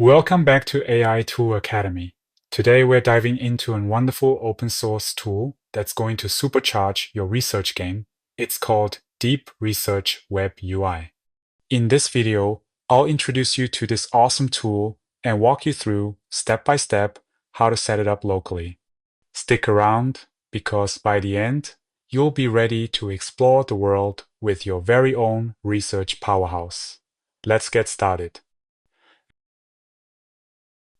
Welcome back to AI Tool Academy. Today we're diving into a wonderful open source tool that's going to supercharge your research game. It's called Deep Research Web UI. In this video, I'll introduce you to this awesome tool and walk you through step by step how to set it up locally. Stick around because by the end, you'll be ready to explore the world with your very own research powerhouse. Let's get started.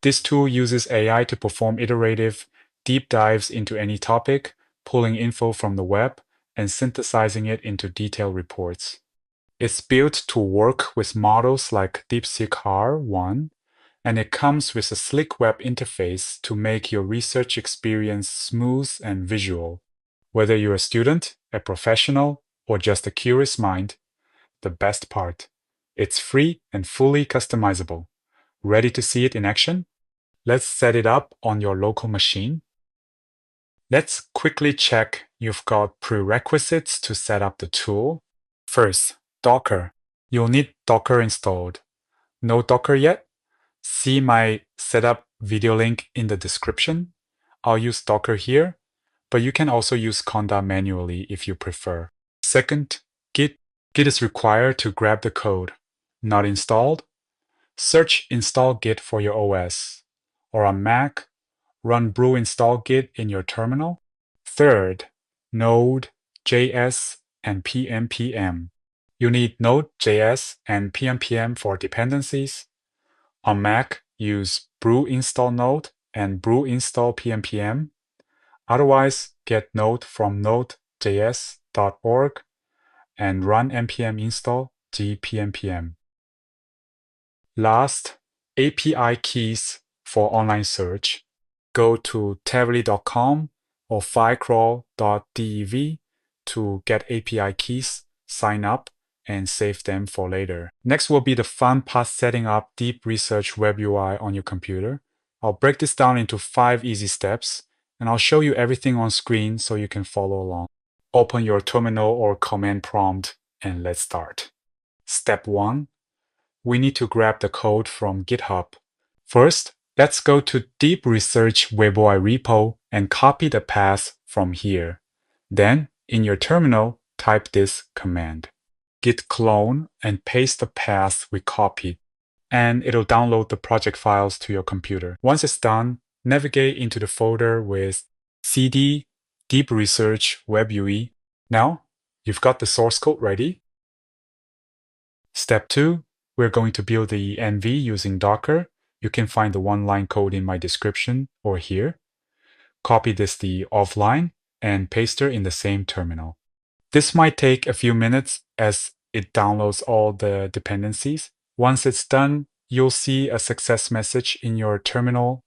This tool uses AI to perform iterative, deep dives into any topic, pulling info from the web and synthesizing it into detailed reports. It's built to work with models like DeepSeek R1, and it comes with a slick web interface to make your research experience smooth and visual. Whether you're a student, a professional, or just a curious mind, the best part, it's free and fully customizable. Ready to see it in action? Let's set it up on your local machine. Let's quickly check you've got prerequisites to set up the tool. First, Docker. You'll need Docker installed. No Docker yet? See my setup video link in the description. I'll use Docker here, but you can also use Conda manually if you prefer. Second, Git. Git is required to grab the code. Not installed? Search install Git for your OS. Or on Mac, run brew install Git in your terminal. Third, Node, JS, and PNPM. You need Node.js and PNPM for dependencies. On Mac, use brew install Node and brew install PNPM. Otherwise, get Node from nodejs.org and run npm install gpnpm. Last, API keys for online search. Go to tavily.com or filecrawl.dev to get API keys, sign up, and save them for later. Next will be the fun part, setting up Deep Research Web UI on your computer. I'll break this down into 5 easy steps, and I'll show you everything on screen so you can follow along. Open your terminal or command prompt, and let's start. Step 1. We need to grab the code from GitHub. First, let's go to Deep Research Web UI repo and copy the path from here. Then, in your terminal, type this command: git clone, and paste the path we copied, and it'll download the project files to your computer. Once it's done, navigate into the folder with cd Deep Research Web UI. Now, you've got the source code ready. Step 2. We're going to build the env using Docker. You can find the one-line code in my description or here. Copy this offline and paste it in the same terminal. This might take a few minutes as it downloads all the dependencies. Once it's done, you'll see a success message in your terminal.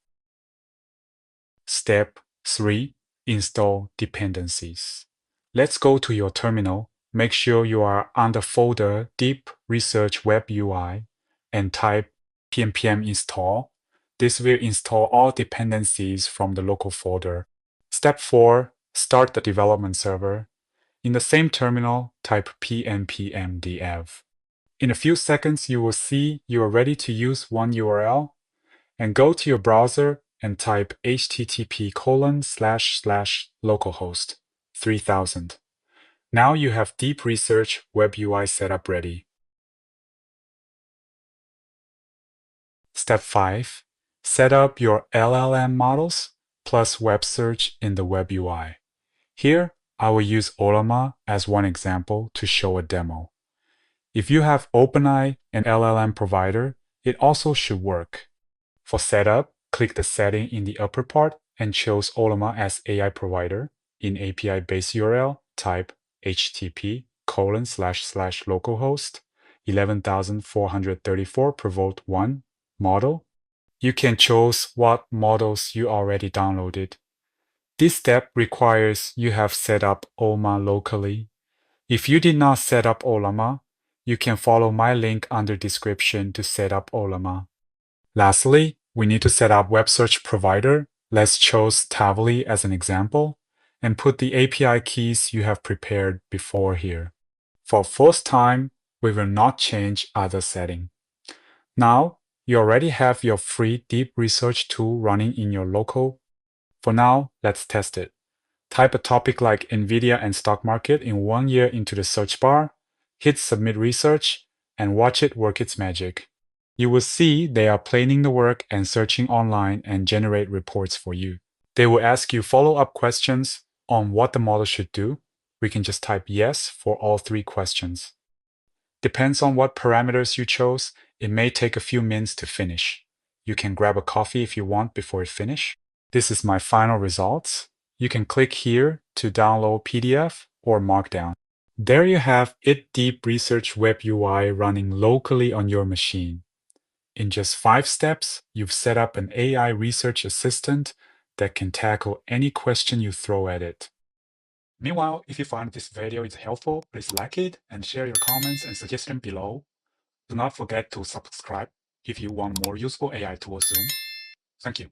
Step 3. Install dependencies. Let's go to your terminal. Make sure you are on the folder Deep Research Web UI and type pnpm install. This will install all dependencies from the local folder. Step 4. Start the development server. In the same terminal, type pnpm dev. In a few seconds, you will see you are ready to use one URL, and go to your browser and type http://localhost 3000. Now you have Deep Research Web UI setup ready. Step 5. Set up your LLM models plus web search in the Web UI. Here, I will use Ollama as one example to show a demo. If you have OpenAI and LLM provider, it also should work. For setup, click the setting in the upper part and choose Ollama as AI provider. In API base URL, type http://localhost 11,434 per volt 1 model. You can choose what models you already downloaded. This step requires you have set up Ollama locally. If you did not set up Ollama, you can follow my link under description to set up Ollama. Lastly, we need to set up web search provider. Let's choose Tavily as an example and put the API keys you have prepared before here. For first time, we will not change other setting. Now, You already have your free deep research tool running in your local. For now, let's test it. Type a topic like Nvidia and stock market in 1 year into the search bar, hit submit research, and watch it work its magic. You will see they are planning the work and searching online and generate reports for you. They will ask you follow-up questions on what the model should do. We can just type yes for all 3 questions. Depends on what parameters you chose, it may take a few minutes to finish. You can grab a coffee if you want before it finish. This is my final results. You can click here to download PDF or Markdown. There you have It Deep Research Web UI running locally on your machine. In just 5 steps, you've set up an AI research assistant that can tackle any question you throw at it. Meanwhile, if you find this video is helpful, please like it and share your comments and suggestions below. Do not forget to subscribe if you want more useful AI tools soon. Thank you.